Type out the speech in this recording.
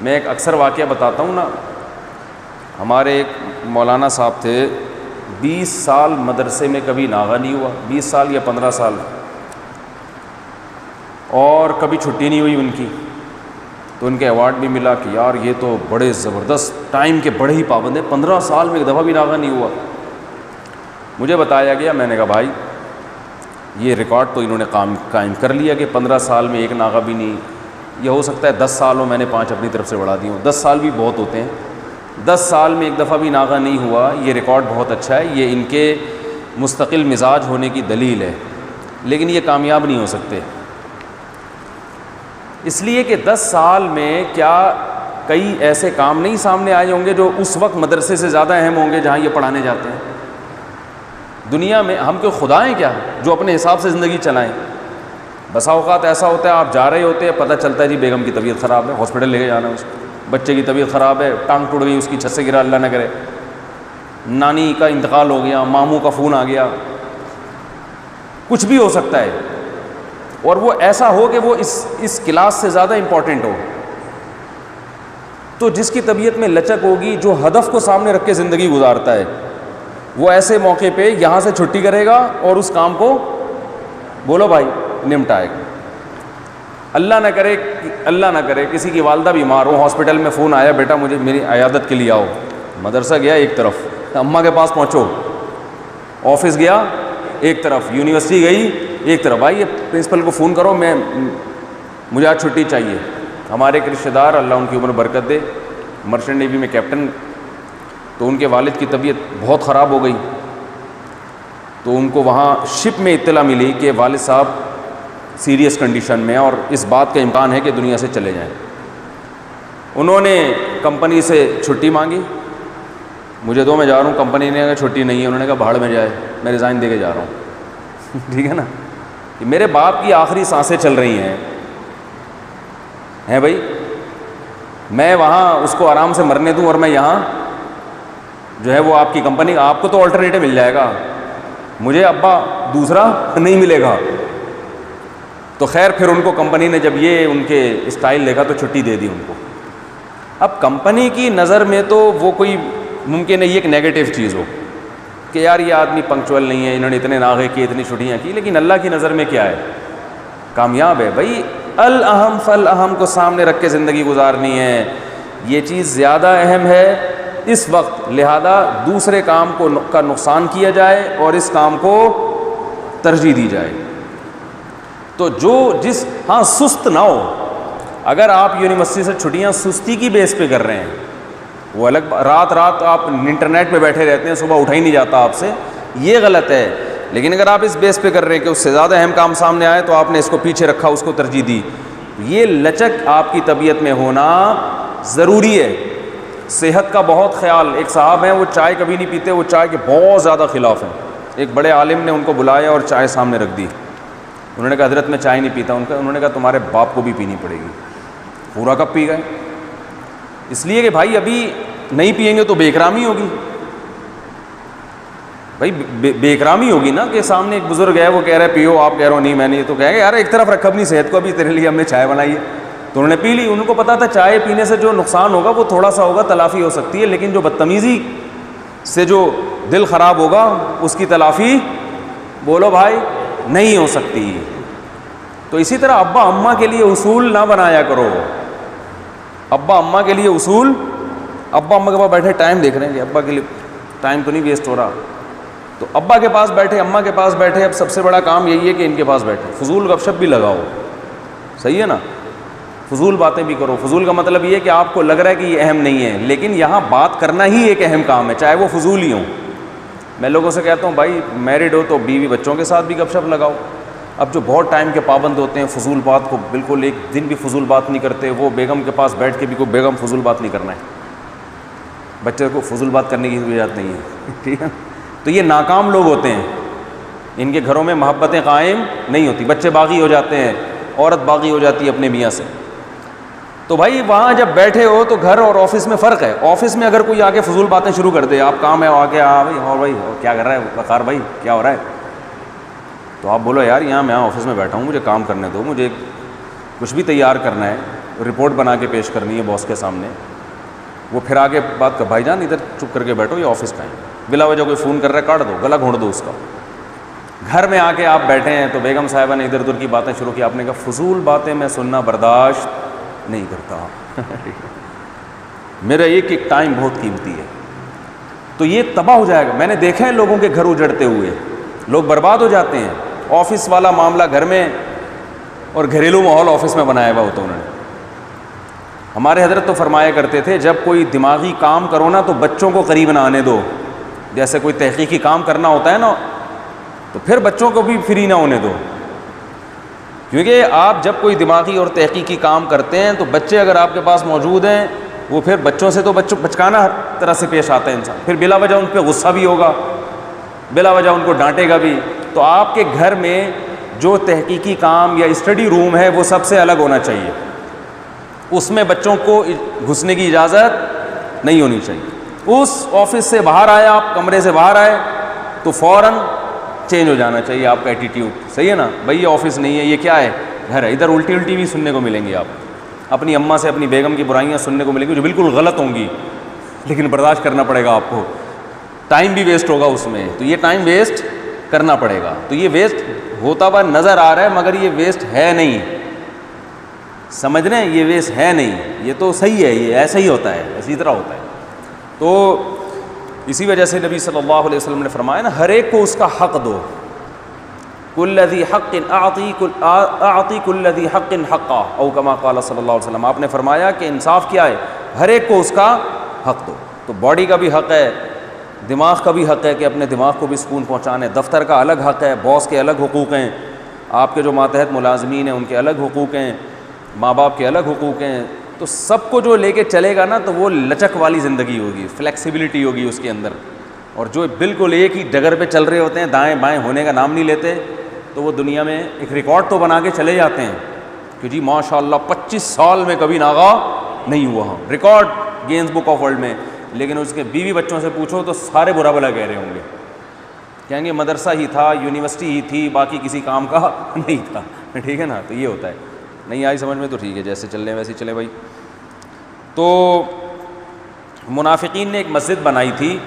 میں ایک اکثر واقعہ بتاتا ہوں نا. ہمارے ایک مولانا صاحب تھے, 20 سال مدرسے میں کبھی ناغہ نہیں ہوا, 20 سال یا 15 سال, اور کبھی چھٹی نہیں ہوئی ان کی. تو ان کے ایوارڈ بھی ملا کہ یار یہ تو بڑے زبردست ٹائم کے بڑے ہی پابند ہیں, 15 سال میں ایک دفعہ بھی ناغہ نہیں ہوا. مجھے بتایا گیا, میں نے کہا بھائی یہ ریکارڈ تو انہوں نے قائم کر لیا کہ 15 سال میں ایک ناغہ بھی نہیں. یہ ہو سکتا ہے 10 سال ہو, میں نے 5 اپنی طرف سے بڑھا دی ہوں, 10 سال بھی بہت ہوتے ہیں. 10 سال میں ایک دفعہ بھی ناغہ نہیں ہوا, یہ ریکارڈ بہت اچھا ہے, یہ ان کے مستقل مزاج ہونے کی دلیل ہے. لیکن یہ کامیاب نہیں ہو سکتے, اس لیے کہ 10 سال میں کیا کئی ایسے کام نہیں سامنے آئے ہوں گے جو اس وقت مدرسے سے زیادہ اہم ہوں گے جہاں یہ پڑھانے جاتے ہیں. دنیا میں ہم کوئی خدا ہیں کیا جو اپنے حساب سے زندگی چلائیں؟ بسا اوقات ایسا ہوتا ہے آپ جا رہے ہوتے ہیں, پتہ چلتا ہے جی بیگم کی طبیعت خراب ہے, ہاسپٹل لے کے جانا ہے اس کو, بچے کی طبیعت خراب ہے, ٹانگ ٹوٹ گئی اس کی, چھت سے گرا اللہ نہ کرے, نانی کا انتقال ہو گیا, ماموں کا فون آ گیا, کچھ بھی ہو سکتا ہے. اور وہ ایسا ہو کہ وہ اس کلاس سے زیادہ امپورٹنٹ ہو. تو جس کی طبیعت میں لچک ہوگی, جو ہدف کو سامنے رکھ کے زندگی گزارتا ہے, وہ ایسے موقع پہ یہاں سے چھٹی کرے گا اور اس کام کو بولو بھائی نمٹائے گا. اللہ نہ کرے کسی کی والدہ بیمار ہو, ہاسپٹل میں فون آیا بیٹا مجھے میری عیادت کے لیے آؤ, مدرسہ گیا ایک طرف, اماں کے پاس پہنچو, آفس گیا ایک طرف, یونیورسٹی گئی ایک طرف, بھائی یہ پرنسپل کو فون کرو مجھے آج چھٹی چاہیے. ہمارے ایک رشتہ دار, اللہ ان کی عمر برکت دے, مرچنٹ نیوی میں کیپٹن, تو ان کے والد کی طبیعت بہت خراب ہو گئی. تو ان کو وہاں شپ میں اطلاع ملی کہ والد صاحب سیریس کنڈیشن میں اور اس بات کا امکان ہے کہ دنیا سے چلے جائیں. انہوں نے کمپنی سے چھٹی مانگی, مجھے دو, میں جا رہا ہوں. کمپنی نے کہا چھٹی نہیں ہے. انہوں نے کہا بھاڑ میں جائے, میں ریزائن دے کے جا رہا ہوں. ٹھیک ہے نا, کہ میرے باپ کی آخری سانسیں چل رہی ہیں بھائی, میں وہاں اس کو آرام سے مرنے دوں اور میں یہاں جو ہے وہ آپ کی کمپنی, آپ کو تو آلٹرنیٹو مل جائے گا, مجھے ابا دوسرا نہیں ملے گا. تو خیر پھر ان کو کمپنی نے جب یہ ان کے اسٹائل دیکھا تو چھٹی دے دی ان کو. اب کمپنی کی نظر میں تو وہ کوئی ممکن ہے یہ ایک نیگیٹو چیز ہو کہ یار یہ آدمی پنکچوئل نہیں ہے, انہوں نے اتنے ناغے کیے, اتنی چھٹیاں کی, لیکن اللہ کی نظر میں کیا ہے, کامیاب ہے. بھائی الاہم فالاہم کو سامنے رکھ کے زندگی گزارنی ہے, یہ چیز زیادہ اہم ہے اس وقت, لہذا دوسرے کام کا نقصان کیا جائے اور اس کام کو ترجیح دی جائے. تو ہاں سست نہ ہو. اگر آپ یونیورسٹی سے چھٹیاں سستی کی بیس پہ کر رہے ہیں, وہ الگ, رات آپ انٹرنیٹ پہ بیٹھے رہتے ہیں, صبح اٹھا ہی نہیں جاتا آپ سے, یہ غلط ہے. لیکن اگر آپ اس بیس پہ کر رہے ہیں کہ اس سے زیادہ اہم کام سامنے آئے تو آپ نے اس کو پیچھے رکھا, اس کو ترجیح دی, یہ لچک آپ کی طبیعت میں ہونا ضروری ہے. صحت کا بہت خیال, ایک صاحب ہیں وہ چائے کبھی نہیں پیتے, وہ چائے کے بہت زیادہ خلاف ہیں. ایک بڑے عالم نے ان کو بلایا اور چائے سامنے رکھ دی. انہوں نے کہا حضرت میں چائے نہیں پیتا. انہوں نے کہا تمہارے باپ کو بھی پینی پڑے گی. پورا کپ پی گئے, اس لیے کہ بھائی ابھی نہیں پئیں گے تو بے اکرامی ہوگی. بھائی بے اکرامی ہوگی نا, کہ سامنے ایک بزرگ ہے وہ کہہ رہا ہے پیو, آپ کہہ رہے ہو نہیں میں نہیں, تو کہہ گے یار ایک طرف رکھ اپنی صحت کو, ابھی تیرے لیے ہم نے چائے بنائی ہے. تو انہوں نے پی لی. ان کو پتا تھا چائے پینے سے جو نقصان ہوگا وہ تھوڑا سا ہوگا, تلافی ہو سکتی ہے, لیکن جو بدتمیزی سے جو دل خراب ہوگا اس کی تلافی بولو بھائی نہیں ہو سکتی. تو اسی طرح ابا اماں کے لیے اصول نہ بنایا کرو. ابا اماں کے لیے اصول, ابا اماں کے پاس بیٹھے ٹائم دیکھ رہے ہیں کہ ابا کے لیے ٹائم تو نہیں ویسٹ ہو رہا, تو ابا کے پاس بیٹھے, اماں کے پاس بیٹھے. اب سب سے بڑا کام یہی ہے کہ ان کے پاس بیٹھے, فضول گپ شپ بھی لگاؤ, صحیح ہے نا, فضول باتیں بھی کرو. فضول کا مطلب یہ ہے کہ آپ کو لگ رہا ہے کہ یہ اہم نہیں ہے, لیکن یہاں بات کرنا ہی ایک اہم کام ہے, چاہے وہ فضول ہی ہوں. میں لوگوں سے کہتا ہوں بھائی میرڈ ہو تو بیوی بچوں کے ساتھ بھی گپ شپ لگاؤ. اب جو بہت ٹائم کے پابند ہوتے ہیں, فضول بات کو بالکل ایک دن بھی فضول بات نہیں کرتے, وہ بیگم کے پاس بیٹھ کے بھی کوئی بیگم فضول بات نہیں کرنا ہے. بچے کو فضول بات کرنے کی ضرورت نہیں ہے, ٹھیک ہے. تو یہ ناکام لوگ ہوتے ہیں, ان کے گھروں میں محبتیں قائم نہیں ہوتی, بچے باغی ہو جاتے ہیں, عورت باغی ہو جاتی ہے اپنے میاں سے. تو بھائی وہاں جب بیٹھے ہو تو گھر اور آفس میں فرق ہے. آفس میں اگر کوئی آگے فضول باتیں شروع کر دے, آپ کام ہے, آ کے بھائی اور بھائی کیا کر رہا ہے وقار بھائی, کیا ہو رہا ہے, تو آپ بولو یار یہاں میں آفس میں بیٹھا ہوں, مجھے کام کرنے دو, مجھے کچھ بھی تیار کرنا ہے, رپورٹ بنا کے پیش کرنی ہے باس کے سامنے. وہ پھر آگے بات کر, بھائی جان ادھر چپ کر کے بیٹھو, یہ آفس کا ہے, بلا وجہ کوئی فون کر رہا ہے کاٹ دو, گلا گھونٹ دو اس کا. گھر میں آ کے آپ بیٹھے ہیں تو بیگم صاحبہ نے ادھر ادھر کی باتیں شروع کی, آپ نے کہا فضول باتیں میں سننا برداشت نہیں کرتا. میرا ایک ایک ٹائم بہت قیمتی ہے. تو یہ تباہ ہو جائے گا. میں نے دیکھا ہے لوگوں کے گھر اجڑتے ہوئے, لوگ برباد ہو جاتے ہیں. آفس والا معاملہ گھر میں اور گھریلو ماحول آفس میں بنایا ہوا ہوتا انہوں نے. ہمارے حضرت تو فرمایا کرتے تھے جب کوئی دماغی کام کرو نا تو بچوں کو قریب نہ آنے دو. جیسے کوئی تحقیقی کام کرنا ہوتا ہے نا تو پھر بچوں کو بھی فری نہ ہونے دو, کیونکہ آپ جب کوئی دماغی اور تحقیقی کام کرتے ہیں تو بچے اگر آپ کے پاس موجود ہیں, وہ پھر بچوں سے تو بچکانا ہر طرح سے پیش آتا ہے انسان, پھر بلا وجہ ان پہ غصہ بھی ہوگا, بلا وجہ ان کو ڈانٹے گا بھی. تو آپ کے گھر میں جو تحقیقی کام یا اسٹڈی روم ہے وہ سب سے الگ ہونا چاہیے, اس میں بچوں کو گھسنے کی اجازت نہیں ہونی چاہیے. اس آفس سے باہر آئے, آپ کمرے سے باہر آئے تو فوراً چینج ہو جانا چاہیے آپ کا ایٹیٹیوڈ. صحیح ہے نا بھائی, یہ آفس نہیں ہے, یہ کیا ہے, گھر ہے. ادھر الٹی الٹی بھی سننے کو ملیں گی, آپ اپنی اماں سے اپنی بیگم کی برائیاں سننے کو ملیں گی جو بالکل غلط ہوں گی, لیکن برداشت کرنا پڑے گا آپ کو. ٹائم بھی ویسٹ ہوگا اس میں, تو یہ ٹائم ویسٹ کرنا پڑے گا. تو یہ ویسٹ ہوتا ہوا نظر آ رہا ہے مگر یہ ویسٹ ہے نہیں, سمجھ رہے ہیں, یہ ویسٹ ہے نہیں, یہ تو صحیح ہے, یہ ایسا ہی ہوتا ہے, اسی طرح ہوتا ہے. تو اسی وجہ سے نبی صلی اللہ علیہ وسلم نے فرمایا نا, ہر ایک کو اس کا حق دو. کل ذی حق اعطی کل ذی حق حقہ او کما قال صلی اللہ علیہ وسلم. آپ نے فرمایا کہ انصاف کیا ہے, ہر ایک کو اس کا حق دو. تو باڈی کا بھی حق ہے, دماغ کا بھی حق ہے کہ اپنے دماغ کو بھی سکون پہنچانے, دفتر کا الگ حق ہے, باس کے الگ حقوق ہیں, آپ کے جو ماتحت ملازمین ہیں ان کے الگ حقوق ہیں, ماں باپ کے الگ حقوق ہیں. تو سب کو جو لے کے چلے گا نا تو وہ لچک والی زندگی ہوگی, فلیکسیبلٹی ہوگی اس کے اندر. اور جو بالکل ایک ہی ڈگر پہ چل رہے ہوتے ہیں, دائیں بائیں ہونے کا نام نہیں لیتے, تو وہ دنیا میں ایک ریکارڈ تو بنا کے چلے جاتے ہیں کہ جی ماشاء اللہ 25 سال میں کبھی ناغا نہیں ہوا, record gains book of world میں. لیکن اس کے بیوی بچوں سے پوچھو تو سارے برا بھلا کہہ رہے ہوں گے, کہیں گے مدرسہ ہی تھا, یونیورسٹی ہی تھی, باقی کسی کام کا نہیں تھا. ٹھیک ہے نا, تو یہ ہوتا ہے. نہیں آئی سمجھ میں تو ٹھیک ہے, جیسے چل رہے ہیں ویسے چلے بھائی. تو منافقین نے ایک مسجد بنائی تھی